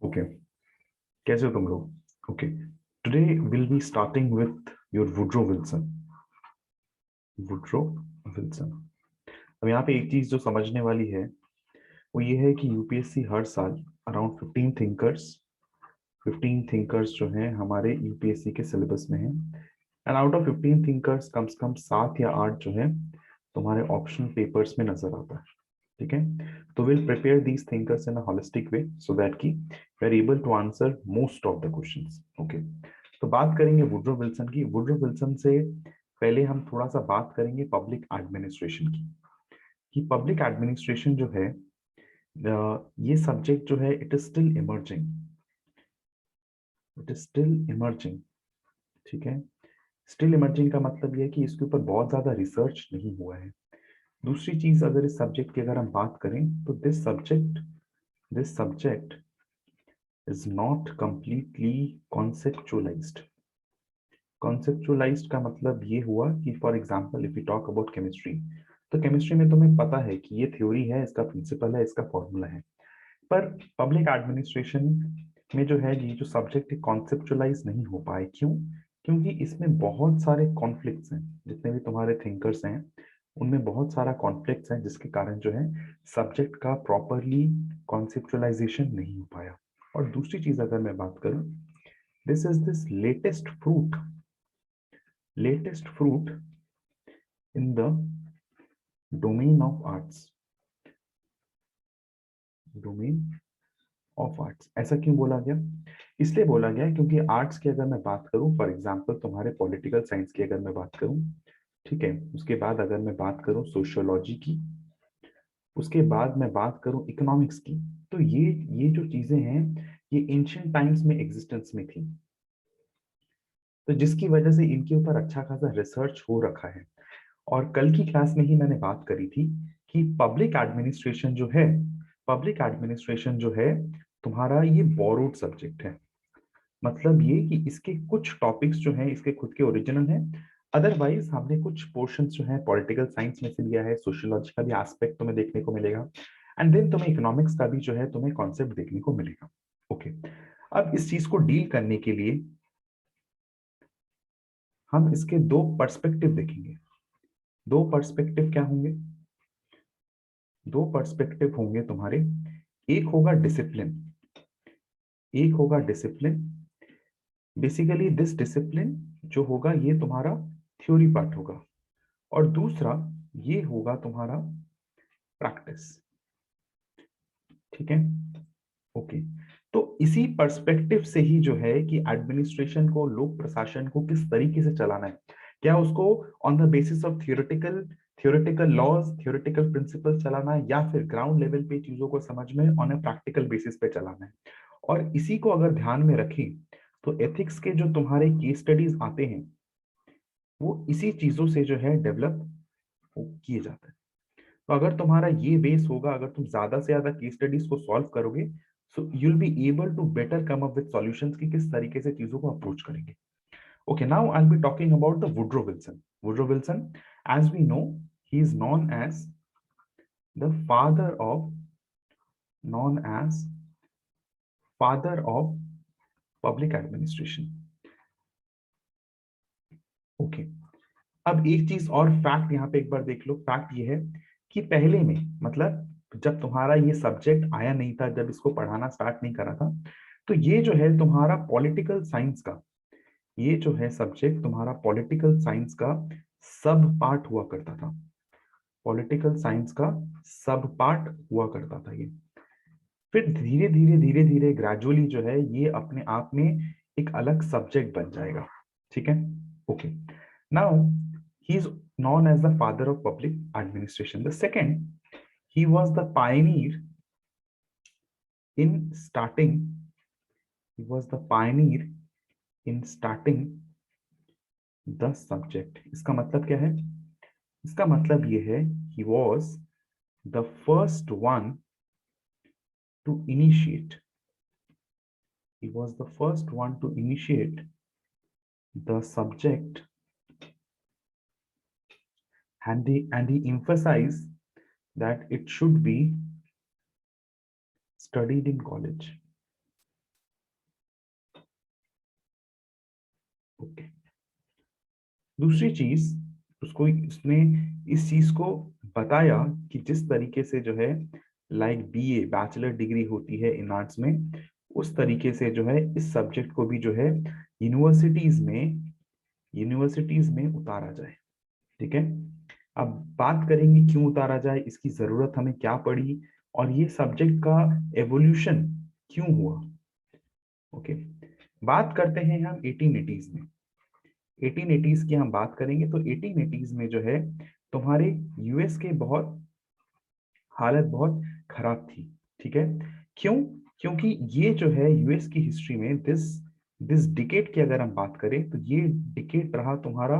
Okay, कैसे हो तुम लोग? Okay, today will be starting with your Woodrow Wilson. Woodrow Wilson. अब यहाँ पे एक चीज जो समझने वाली है वो ये है कि यूपीएससी हर साल अराउंड 15 थिंकर्स जो हैं हमारे यूपीएससी के सिलेबस में हैं। एंड आउट ऑफ 15 थिंकर्स कम से कम 7 या 8 जो है तुम्हारे ऑप्शनल पेपर्स में नजर आता है। ठीक है, तो will prepare these thinkers in a holistic way so that कि we are able to answer most of the questions. Okay, तो बात करेंगे वुड्रो विल्सन की। वुड्रो विल्सन से पहले हम थोड़ा सा बात करेंगे पब्लिक एडमिनिस्ट्रेशन की। कि पब्लिक एडमिनिस्ट्रेशन जो है ये सब्जेक्ट जो है it is still emerging. It is still emerging. ठीक है, स्टिल इमर्जिंग का मतलब ये है कि इसके ऊपर बहुत ज्यादा रिसर्च नहीं हुआ है। दूसरी चीज, अगर इस सब्जेक्ट की अगर हम बात करें तो this subject is not completely conceptualized. Conceptualized का मतलब ये हुआ कि for example if you talk about chemistry, तो केमिस्ट्री में तुम्हें पता है कि ये थ्योरी है, इसका प्रिंसिपल है, इसका फॉर्मूला है। पर पब्लिक एडमिनिस्ट्रेशन में जो है ये जो सब्जेक्ट है कॉन्सेप्चुलाइज नहीं हो पाए। क्यों? क्योंकि इसमें बहुत सारे कॉन्फ्लिक्ट्स हैं। जितने भी तुम्हारे थिंकर्स हैं उनमें बहुत सारा कॉन्फ्लिक्ट्स हैं, जिसके कारण जो है सब्जेक्ट का प्रॉपरली कॉन्सेप्चुलाइजेशन नहीं हो पाया। और दूसरी चीज अगर मैं बात करूं, this is this latest fruit in the domain of arts. Domain of arts ऐसा क्यों बोला गया? इसलिए बोला गया क्योंकि आर्ट्स की अगर मैं बात करूं, फॉर एग्जांपल तुम्हारे पॉलिटिकल साइंस की अगर मैं बात करूं, ठीक है, उसके बाद अगर मैं बात करूं सोशियोलॉजी की, उसके बाद मैं बात करूं इकोनॉमिक्स की, तो ये जो चीजें हैं ये एंशियंट टाइम्स में एग्जिस्टेंस में थी। तो जिसकी वजह से इनके ऊपर अच्छा खासा रिसर्च हो रखा है। और कल की क्लास में ही मैंने बात करी थी कि पब्लिक एडमिनिस्ट्रेशन जो है तुम्हारा ये बोरोड सब्जेक्ट है। मतलब ये कि इसके कुछ टॉपिक्स जो हैं इसके खुद के ओरिजिनल हैं। अदरवाइज हमने कुछ पोर्शंस जो है पॉलिटिकल साइंस में से लिया है, सोशियोलॉजी का भी एस्पेक्ट तुम्हें देखने को मिलेगा, एंड देन तुम्हें इकोनॉमिक्स का भी जो है तुम्हें कॉन्सेप्ट देखने को मिलेगा। ओके, अब इस चीज को डील करने के लिए हम इसके दो पर्सपेक्टिव देखेंगे। दो पर्सपेक्टिव क्या होंगे? दो पर्सपेक्टिव होंगे तुम्हारे। एक होगा डिसिप्लिन, एक होगा डिसिप्लिन। बेसिकली दिस डिसिप्लिन जो होगा ये तुम्हारा थ्योरी पार्ट होगा, और दूसरा ये होगा तुम्हारा प्रैक्टिस। ठीक है, ओके। तो इसी पर्सपेक्टिव से ही जो है कि एडमिनिस्ट्रेशन को, लोक प्रशासन को किस तरीके से चलाना है, क्या उसको on the basis of theoretical laws, theoretical principle चलाना है, या फिर ग्राउंड लेवल पे चीजों को समझ में ऑन अ प्रैक्टिकल बेसिस पे चलाना है। और इसी को अगर ध्यान में रखें तो एथिक्स के जो तुम्हारे केस स्टडीज आते हैं वो इसी चीजों से जो है डेवलप किए जाते हैं। तो अगर तुम्हारा ये बेस होगा, अगर तुम ज्यादा से ज्यादा केस स्टडीज को सॉल्व करोगे, so you will be able to better come up with solutions कि किस तरीके से चीजों को अप्रोच करेंगे। Okay, now I will be talking about the Woodrow Wilson. Woodrow Wilson, as we know, he is the father of known as father of public administration. Okay, अब एक चीज और फैक्ट यहाँ पे एक बार देख लो। फैक्ट ये है कि पहले में, मतलब जब तुम्हारा ये सब्जेक्ट आया नहीं था, जब इसको पढ़ाना स्टार्ट नहीं करा था, तो ये जो है तुम्हारा पॉलिटिकल साइंस का, ये जो है सब्जेक्ट तुम्हारा पॉलिटिकल साइंस का सब पार्ट हुआ करता था। पॉलिटिकल साइंस का सब पार्ट हुआ करता था ये। फिर धीरे धीरे ग्रेजुअली जो है ये अपने आप में एक अलग सब्जेक्ट बन जाएगा। ठीक है, okay. Now he is known as the father of public administration. The second, he was the pioneer in starting, he was the pioneer in starting the subject. इसका मतलब क्या है? इसका मतलब ये है he was the first one to initiate, he was the first one to initiate the subject, and he emphasized that it should be studied in college. Okay. दूसरी चीज, उसको उसने इस चीज को बताया कि जिस तरीके से जो है लाइक बीए बैचलर डिग्री होती है इन आर्ट्स में, उस तरीके से जो है इस सब्जेक्ट को भी जो है यूनिवर्सिटीज में उतारा जाए। ठीक है। अब बात करेंगे क्यों उतारा जाए, इसकी जरूरत हमें क्या पड़ी, और ये सब्जेक्ट का एवोल्यूशन क्यों हुआ। ओके। बात करते हैं हम 1880s में। 1880s की हम बात करेंगे तो 1880s में जो है तुम्हारे यूएस के बहुत हालत बहुत खराब थी। ठीक है। क्यों? क्योंकि ये जो है यूएस की हिस्ट्री में दिस दिस डिकेड की अगर हम बात करें तो ये डिकेड रहा तुम्हारा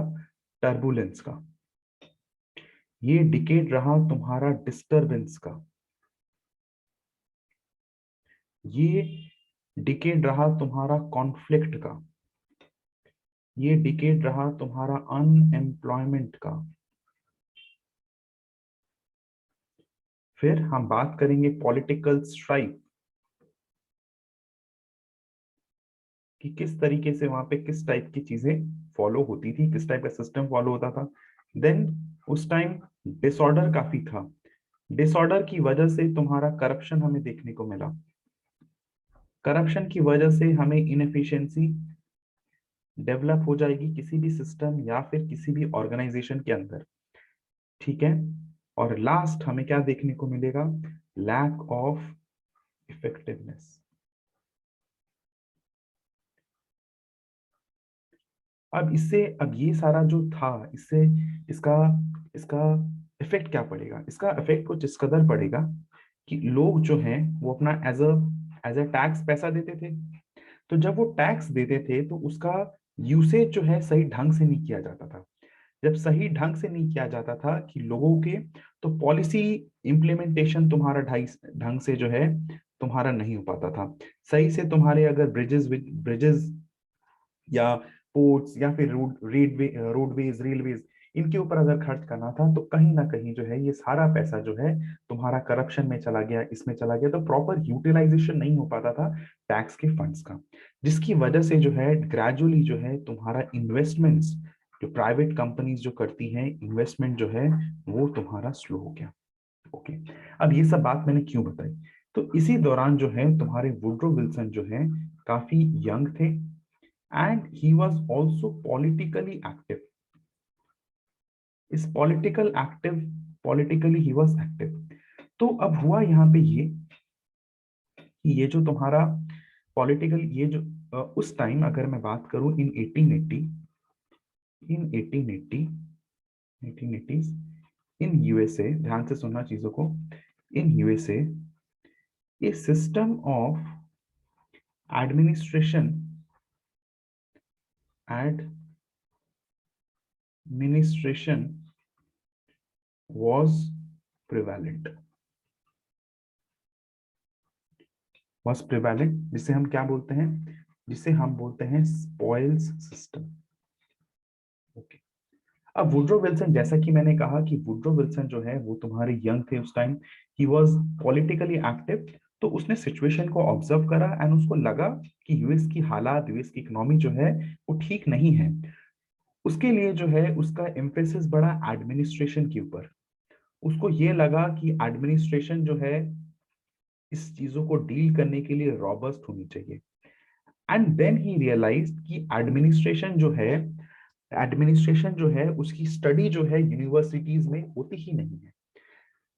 टर्बुलेंस का, ये डिकेड रहा तुम्हारा डिस्टरबेंस का, ये डिकेड रहा तुम्हारा कॉन्फ्लिक्ट का, ये डिकेड रहा तुम्हारा अनएम्प्लॉयमेंट का। फिर हम बात करेंगे पॉलिटिकल स्ट्राइफ, कि किस तरीके से वहां पे किस टाइप की चीजें फॉलो होती थी, किस टाइप का सिस्टम फॉलो होता था। देन उस टाइम डिसऑर्डर काफी था। डिसऑर्डर की वजह से तुम्हारा करप्शन हमें देखने को मिला। करप्शन की वजह से हमें इनएफिशिएंसी डेवलप हो जाएगी किसी भी सिस्टम या फिर किसी भी ऑर्गेनाइजेशन के अंदर। ठीक है। और लास्ट हमें क्या देखने को मिलेगा, लैक ऑफ इफेक्टिवनेस। अब इससे, अब ये सारा जो था, इससे इसका इसका इफेक्ट क्या पड़ेगा, इसका इफेक्ट कुछ इस कदर पड़ेगा कि लोग जो हैं वो अपना एज अ टैक्स पैसा देते थे। तो जब वो टैक्स देते थे तो उसका यूसेज जो है सही ढंग से नहीं किया जाता था। जब सही ढंग से नहीं किया जाता था कि लोगों के, तो पॉलिसी इम्प्लीमेंटेशन तुम्हारा ढंग से जो है तुम्हारा नहीं हो पाता था। सही से तुम्हारे अगर ब्रिजेस या पोर्ट्स या फिर रोडवेज रेलवेज, इनके ऊपर अगर खर्च करना था तो कहीं ना कहीं जो है ये सारा पैसा जो है तुम्हारा करप्शन में चला गया, इसमें चला गया, तो प्रॉपर यूटिलाइजेशन नहीं हो पाता था टैक्स के फंड्स का। जिसकी वजह से जो है ग्रेजुअली जो है तुम्हारा इन्वेस्टमेंट्स, जो प्राइवेट कंपनीज जो करती हैं इन्वेस्टमेंट जो है, वो तुम्हारा स्लो हो गया। ओके। अब ये सब बात मैंने क्यों बताई, तो इसी दौरान जो है तुम्हारे वुड्रो विल्सन जो है काफी यंग थे, and he was also politically active. इस politically he was active। तो अब हुआ यहाँ पे ये कि ये जो तुम्हारा पॉलिटिकल, ये जो उस टाइम अगर मैं बात करूं इन 1880, इन 1880 1880s इन यूएसए, ध्यान से सुनना चीजों को, in USA A system of administration administration was prevalent, was prevalent, जिसे हम क्या बोलते हैं, जिसे हम बोलते हैं स्पॉइल्स सिस्टम। ओके। अब वुड्रो विल्सन, जैसा कि मैंने कहा कि वुड्रो विल्सन जो है वो तुम्हारे यंग थे उस time, he was politically active. तो उसने सिचुएशन को ऑब्जर्व करा एंड उसको लगा कि यूएस की हालात, यूएस की इकोनॉमी जो है वो ठीक नहीं है। उसके लिए जो है उसका एम्फेसिस बढ़ा एडमिनिस्ट्रेशन के ऊपर। उसको ये लगा कि एडमिनिस्ट्रेशन जो है इस चीजों को डील करने के लिए रॉबस्ट होनी चाहिए। एंड देन ही रियलाइज्ड कि एडमिनिस्ट्रेशन जो है उसकी स्टडी जो है यूनिवर्सिटीज में होती ही नहीं है।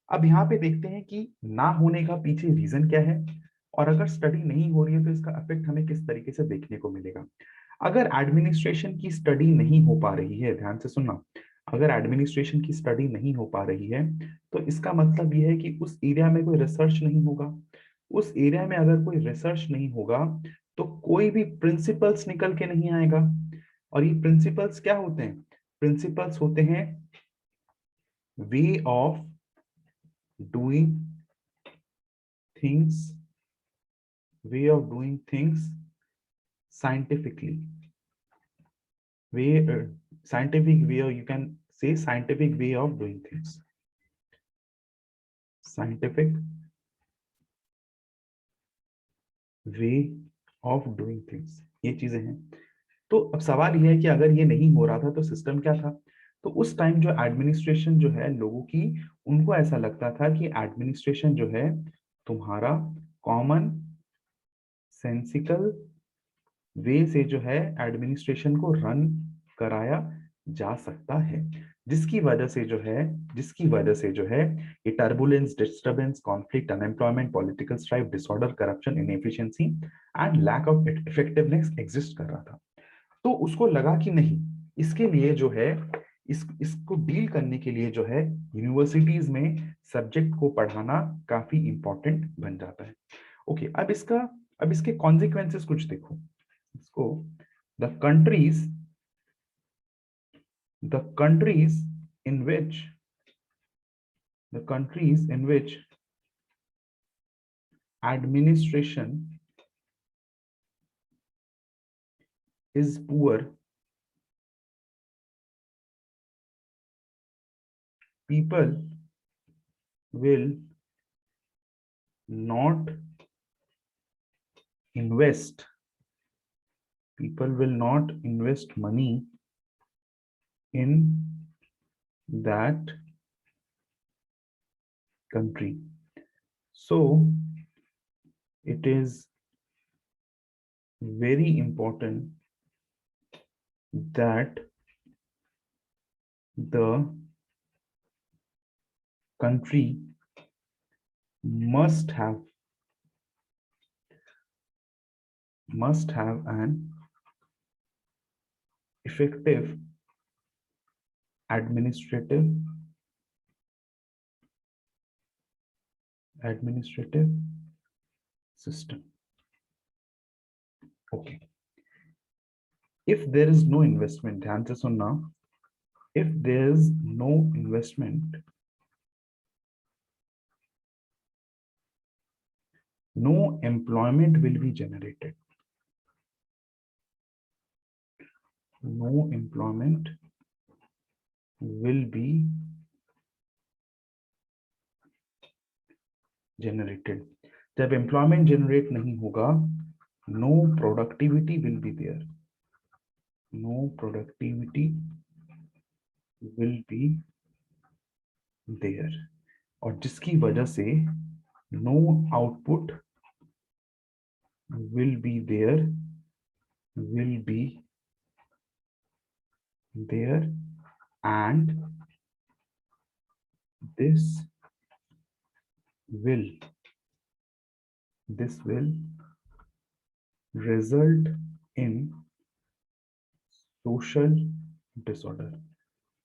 अब यहाँ पे देखते हैं कि ना होने का पीछे रीजन क्या है, और अगर स्टडी नहीं हो रही है तो इसका इफेक्ट हमें किस तरीके से देखने को मिलेगा। अगर एडमिनिस्ट्रेशन की स्टडी नहीं हो पा रही है, ध्यान से सुनना, अगर एडमिनिस्ट्रेशन की स्टडी नहीं हो पा रही है तो इसका मतलब यह है कि उस एरिया में कोई रिसर्च नहीं होगा। उस एरिया में अगर कोई रिसर्च नहीं होगा तो कोई भी प्रिंसिपल्स निकल के नहीं आएगा। और ये प्रिंसिपल्स क्या होते हैं, प्रिंसिपल्स होते हैं way of doing things, way of doing things scientifically, way scientific way, or you can say scientific way of doing things, scientific way of doing things, ये चीजें हैं। तो अब सवाल यह है कि अगर ये नहीं हो रहा था तो सिस्टम क्या था? तो उस टाइम जो एडमिनिस्ट्रेशन जो है लोगों की, उनको ऐसा लगता था कि एडमिनिस्ट्रेशन जो है तुम्हारा कॉमन सेंसिकल वे से जो है एडमिनिस्ट्रेशन को रन कराया जा सकता है, जिसकी वजह से जो है ये turbulence, disturbance, conflict, unemployment, political strife, disorder, corruption, inefficiency and lack of effectiveness exist कर रहा था। तो उसको लगा कि नहीं, इसके लिए जो है इसको डील करने के लिए जो है यूनिवर्सिटीज में सब्जेक्ट को पढ़ाना काफी इंपॉर्टेंट बन जाता है। ओके, अब इसके कॉन्सिक्वेंसेस कुछ देखो इसको। The countries the countries in which the countries in which administration is poor, people will not invest money in that country. So it is very important that the country must have an effective administrative system. Okay. If there is no investment, ध्यान से सुनना, if there is no investment, no employment will be generated. No employment will be generated. जब employment generate नहीं होगा, no productivity will be there. No productivity will be there. और जिसकी वजह से no output will be there and this will result in social disorder.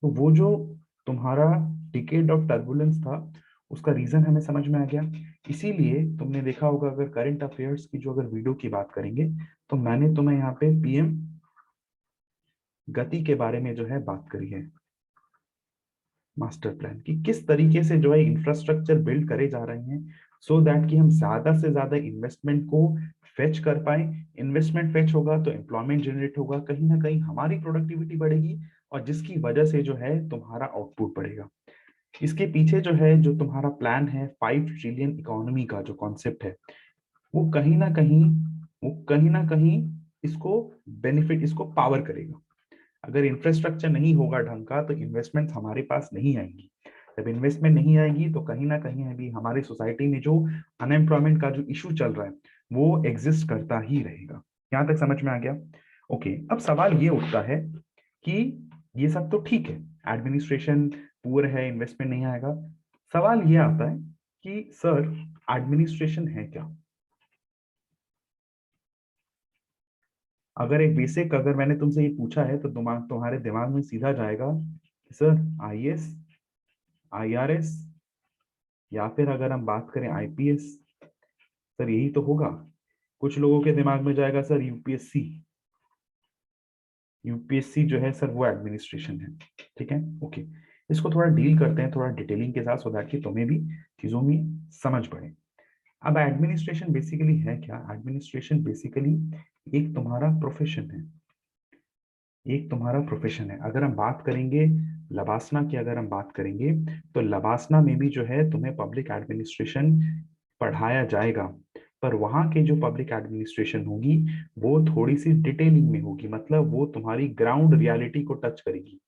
तो वो जो तुम्हारा डिकेड ऑफ टर्बुलेंस था, उसका रीजन हमें समझ में आ गया। इसीलिए तुमने देखा होगा, अगर करंट अफेयर्स की जो अगर वीडियो की बात करेंगे, तो मैंने तुम्हें यहाँ पे पीएम गति के बारे में जो है बात करी है, मास्टर प्लान की, किस तरीके से जो है इंफ्रास्ट्रक्चर बिल्ड करे जा रहे हैं, सो दैट कि हम ज्यादा से ज्यादा इन्वेस्टमेंट को फेच कर पाए। इन्वेस्टमेंट फेच होगा तो एम्प्लॉयमेंट जनरेट होगा, कहीं ना कहीं हमारी प्रोडक्टिविटी बढ़ेगी, और जिसकी वजह से जो है तुम्हारा आउटपुट बढ़ेगा। इसके पीछे जो है, जो तुम्हारा प्लान है 5 ट्रिलियन इकोनॉमी का जो कॉन्सेप्ट है, वो कहीं ना कहीं इसको बेनिफिट, इसको पावर करेगा। अगर इंफ्रास्ट्रक्चर नहीं होगा ढंग का, तो इन्वेस्टमेंट हमारे पास नहीं आएंगी। जब इन्वेस्टमेंट नहीं आएगी, तो कहीं ना कहीं अभी हमारी सोसाइटी में जो अनएम्प्लॉयमेंट का जो इशू चल रहा है, वो एग्जिस्ट करता ही रहेगा। यहां तक समझ में आ गया? ओके, अब सवाल ये उठता है कि ये सब तो ठीक है, एडमिनिस्ट्रेशन पुअर है, इन्वेस्टमेंट नहीं आएगा। सवाल ये आता है कि सर, एडमिनिस्ट्रेशन है क्या? अगर एक बेसिक, अगर मैंने तुमसे ये पूछा है, तो तुम्हारे दिमाग में सीधा जाएगा सर आईएएस, आईआरएस, या फिर अगर हम बात करें आईपीएस, सर यही तो होगा। कुछ लोगों के दिमाग में जाएगा सर यूपीएससी। यूपीएससी जो है सर वो एडमिनिस्ट्रेशन है। ठीक है, ओके, इसको थोड़ा डील करते हैं, थोड़ा डिटेलिंग के साथ, सो दैट कि तुम्हें भी चीजों में समझ पड़े। अब एडमिनिस्ट्रेशन बेसिकली है क्या? एडमिनिस्ट्रेशन बेसिकली एक तुम्हारा प्रोफेशन है, एक तुम्हारा प्रोफेशन है। अगर हम बात करेंगे लबासना की, अगर हम बात करेंगे, तो लबासना में भी जो है तुम्हें पब्लिक एडमिनिस्ट्रेशन पढ़ाया जाएगा। पर वहां के जो पब्लिक एडमिनिस्ट्रेशन होगी वो थोड़ी सी डिटेलिंग में होगी, मतलब वो तुम्हारी ग्राउंड रियलिटी को टच करेगी।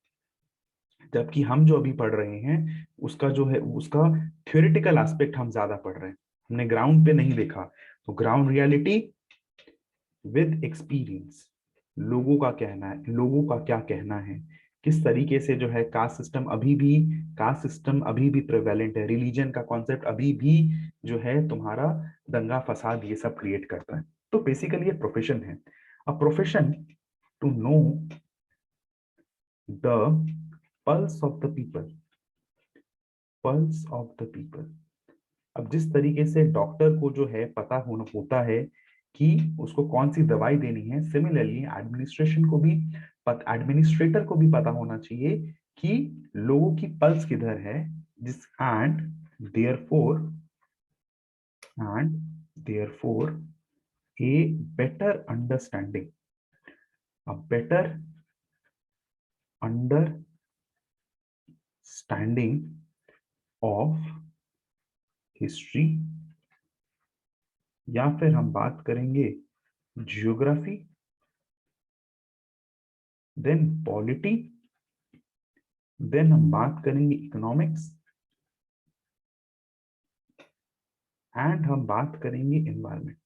जबकि हम जो अभी पढ़ रहे हैं उसका जो है उसका थ्योरेटिकल एस्पेक्ट हम ज्यादा पढ़ रहे हैं, हमने ग्राउंड पे नहीं देखा। तो ग्राउंड रियलिटी विद एक्सपीरियंस, लोगों का कहना है, लोगों का क्या कहना है, किस तरीके से जो है कास्ट सिस्टम अभी भी प्रेवेलेंट है, रिलीजन का कॉन्सेप्ट अभी भी जो है तुम्हारा दंगा फसाद ये सब क्रिएट करता है। तो बेसिकली ये प्रोफेशन है, a profession to know the pulse of the people, pulse of the people. अब जिस तरीके से डॉक्टर को जो है पता होना होता है कि उसको कौन सी दवाई देनी है, सिमिलरली एडमिनिस्ट्रेटर को भी पता होना चाहिए कि लोगों की पल्स किधर है, जिस therefore and therefore a better understanding, a better understanding of history, या फिर हम बात करेंगे जियोग्राफी, देन पॉलिटी, देन हम बात करेंगे इकोनॉमिक्स, एंड हम बात करेंगे एनवायरमेंट।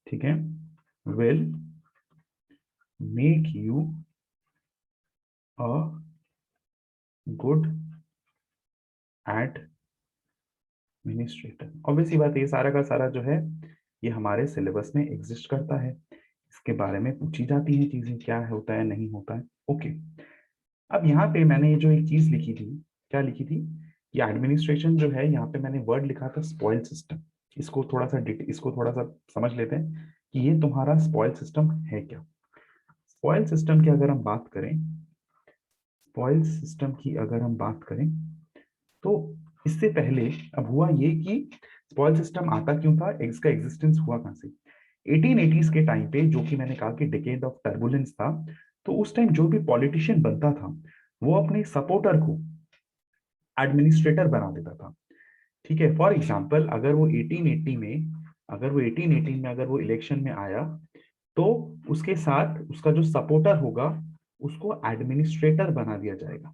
ठीक है, will make you a good administrator. Obviously बात है, ये सारा का सारा जो है ये हमारे सिलेबस में एग्जिस्ट करता है, इसके बारे में पूछी जाती हैं चीजें, क्या होता है नहीं होता है। ओके, अब यहाँ पे मैंने ये जो एक चीज लिखी थी, क्या लिखी थी, ये एडमिनिस्ट्रेशन जो है, यहाँ पे मैंने वर्ड लिखा था स्पॉइल सिस्टम। इसको थोड़ा सा समझ लेते हैं कि ये तुम्हारा स्पॉइल सिस्टम है क्या। स्पॉइल सिस्टम की अगर हम बात करें, स्पॉइल सिस्टम की अगर हम बात करें तो इससे पहले अब हुआ ये कि स्पॉइल सिस्टम आता क्यों था, इसका एग्जिस्टेंस हुआ कहां से। 1880s के टाइम पे, जो कि मैंने कहा कि डिकेड ऑफ टर्बुलेंस था, तो उस टाइम जो भी पॉलिटिशियन बनता था वो अपने सपोर्टर को एडमिनिस्ट्रेटर बना देता था। ठीक है, फॉर एग्जाम्पल अगर वो 1818 में अगर वो इलेक्शन में आया, तो उसके साथ उसका जो सपोर्टर होगा उसको एडमिनिस्ट्रेटर बना दिया जाएगा।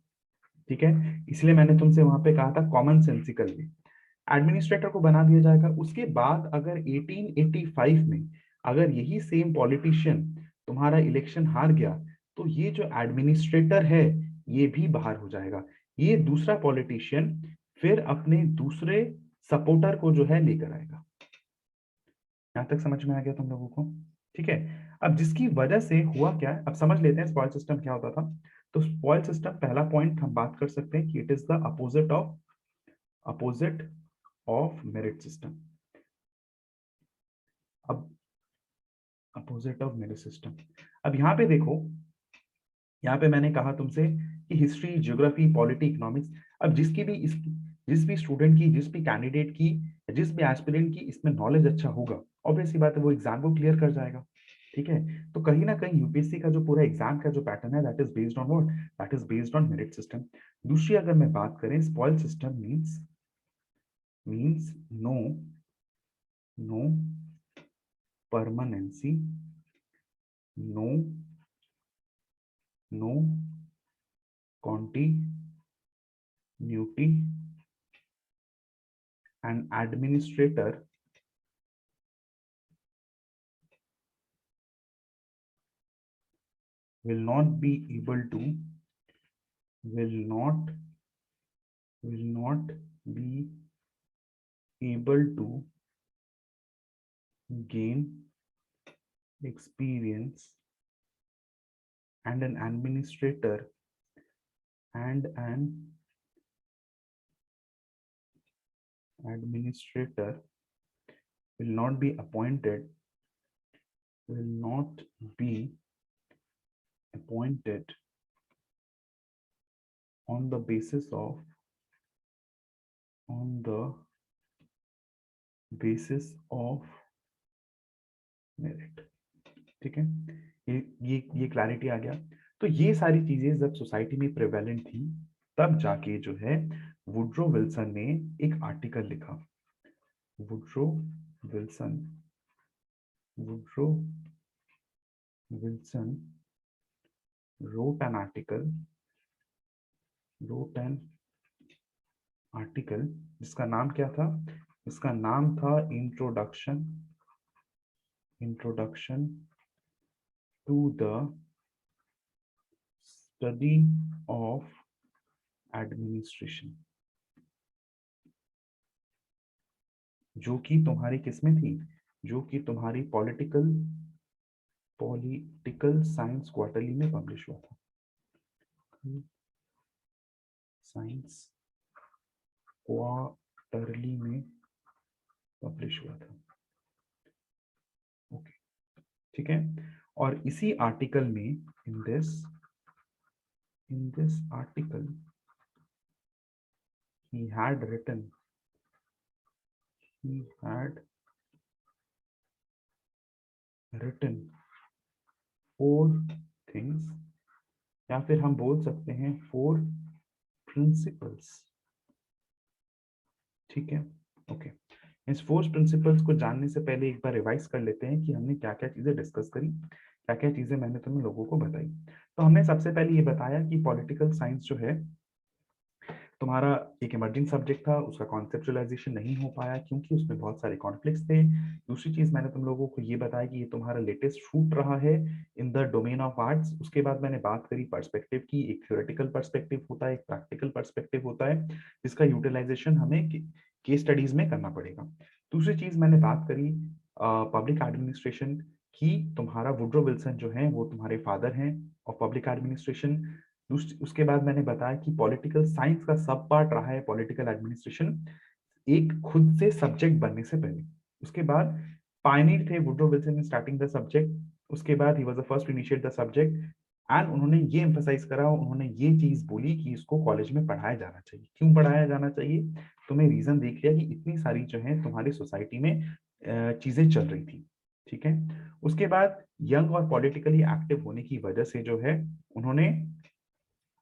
ठीक है, इसलिए मैंने तुमसे वहां पे कहा था कॉमन सेंसिकल में एडमिनिस्ट्रेटर को बना दिया जाएगा। उसके बाद अगर 1885 में अगर यही सेम पॉलिटिशियन तुम्हारा इलेक्शन हार गया, तो ये जो एडमिनिस्ट्रेटर है ये भी बाहर हो जाएगा। ये दूसरा पॉलिटिशियन फिर अपने दूसरे सपोर्टर को जो है लेकर आएगा। यहां तक समझ में आ गया तुम लोगों को? ठीक है, अब जिसकी वजह से हुआ क्या है, अब समझ लेते हैं स्पॉइल सिस्टम क्या होता था। तो स्पॉइल सिस्टम, पहला पॉइंट हम बात कर सकते हैं कि it is the opposite of merit system. अब अपोजिट ऑफ मेरिट सिस्टम, अब यहाँ पे देखो, यहाँ पे मैंने कहा तुमसे कि हिस्ट्री, ज्योग्राफी, पॉलिटी, इकोनॉमिक्स, अब जिस भी स्टूडेंट की, जिस भी कैंडिडेट की, जिस भी एस्पिरेंट की इसमें नॉलेज अच्छा होगा, ऑब्वियसली बात है वो एग्जाम को क्लियर कर जाएगा। ठीक है, तो कहीं ना कहीं यूपीएससी का जो पूरा एग्जाम का जो पैटर्न है, that is based on what, that is based on merit system. दूसरी अगर मैं बात करें, spoil system means no permanency, no no continuity, and administrator will not be able to will not be able to gain experience, and an administrator will not be appointed will not be appointed on the basis of merit. ठीक है, ये clarity आ गया। तो ये सारी चीजें जब society में प्रेवेलेंट थी, तब जाके जो है वुड्रो विल्सन ने एक आर्टिकल लिखा। Woodrow Wilson Woodrow Wilson wrote an article जिसका नाम क्या था? इसका नाम था introduction to the study of administration, जो कि तुम्हारी किसमें थी? जो कि तुम्हारी पॉलिटिकल साइंस क्वार्टरली में पब्लिश हुआ था। साइंस क्वार्टरली में पब्लिश हुआ था। ओके, ठीक है। और इसी आर्टिकल में in this article he had written 4 things, या फिर हम बोल सकते हैं 4 प्रिंसिपल्स। ठीक है, ओके। इस 4 प्रिंसिपल्स को जानने से पहले एक बार रिवाइज कर लेते हैं कि हमने क्या क्या चीजें डिस्कस करी, क्या क्या चीजें मैंने तुम्हें लोगों को बताई। तो हमने सबसे पहले ये बताया कि पॉलिटिकल साइंस जो है तुम्हारा एक इमर्जिंग सब्जेक्ट था, उसका कॉन्सेप्चुअलाइजेशन नहीं हो पाया क्योंकि उसमें बहुत सारे कॉन्फ्लिक्ट्स थे। दूसरी चीज मैंने तुम लोगों को ये बताया कि ये तुम्हारा लेटेस्ट शूट रहा है in the domain of arts. उसके बाद मैंने बात करी पर्सपेक्टिव की। एक थ्योरेटिकल पर्सपेक्टिव होता है, एक प्रैक्टिकल पर्सपेक्टिव होता है, जिसका यूटिलाइजेशन हमें केस स्टडीज में करना पड़ेगा। दूसरी चीज मैंने बात करी पब्लिक एडमिनिस्ट्रेशन की। तुम्हारा वुड्रो विल्सन जो है वो तुम्हारे फादर हैं ऑफ पब्लिक एडमिनिस्ट्रेशन। उसके बाद मैंने बताया कि पॉलिटिकल साइंस का सब पार्ट रहा है पॉलिटिकल एडमिनिस्ट्रेशन, एक खुद से सब्जेक्ट बनने से पहले। उसके बाद पायनियर थे Woodrow Wilson in starting the subject. उसके बाद he was the first to initiate the subject and उन्होंने ये एम्फसाइज करा, उन्होंने ये चीज बोली कि इसको कॉलेज में पढ़ाया जाना चाहिए। क्यों पढ़ाया जाना चाहिए? तुम्हें रीजन देख लिया कि इतनी सारी जो है तुम्हारी सोसाइटी में चीजें चल रही थी। ठीक है, उसके बाद यंग और पॉलिटिकली एक्टिव होने की वजह से जो है उन्होंने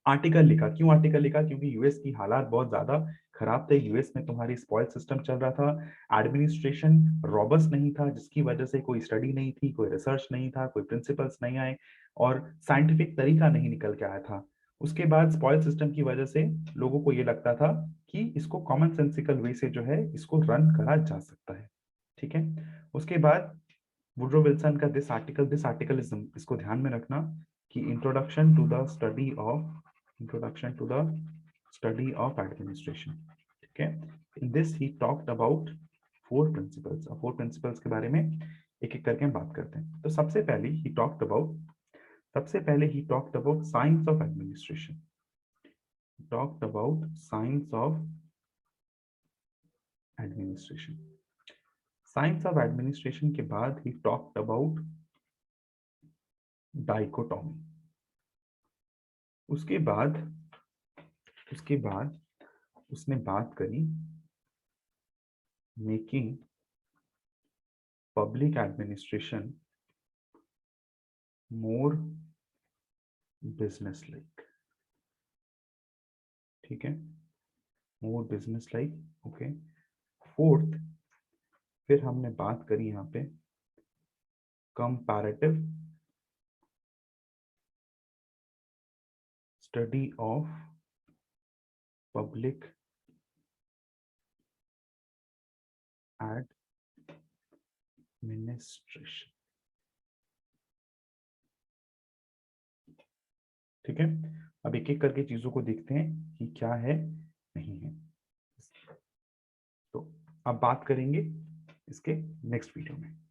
आर्टिकल लिखा। क्यों आर्टिकल लिखा? क्योंकि यूएस की हालात बहुत ज्यादा खराब थे। यूएस में तुम्हारी स्पॉइल सिस्टम चल रहा था, एडमिनिस्ट्रेशन रॉबस्ट नहीं था, जिसकी वजह से कोई स्टडी नहीं थी, कोई रिसर्च नहीं था, कोई प्रिंसिपल्स नहीं आए और साइंटिफिक तरीका नहीं निकल के आया था। उसके बाद स्पॉइल सिस्टम की वजह से लोगों को ये लगता था कि इसको कॉमन सेंसिकल वे से जो है इसको रन करा जा सकता है। ठीक है, उसके बाद वुड्रो विल्सन का दिस आर्टिकल इसको ध्यान में रखना कि introduction to the study of administration. ठीक है, in this he talked about 4 principles. अब 4 प्रिंसिपल्स के बारे में एक एक करके हम बात करते हैं। तो सबसे पहले ही talked about science of administration. Talked about science of administration. Science of administration के बाद ही टॉक्ड अबाउट डाइकोटॉमी। उसके बाद उसने बात करी making public administration more business like. ठीक है, more business like. Okay, fourth फिर हमने बात करी यहाँ पे comparative study of public administration. ठीक है, अब एक एक करके चीजों को देखते हैं कि क्या है नहीं है। तो अब बात करेंगे इसके नेक्स्ट वीडियो में।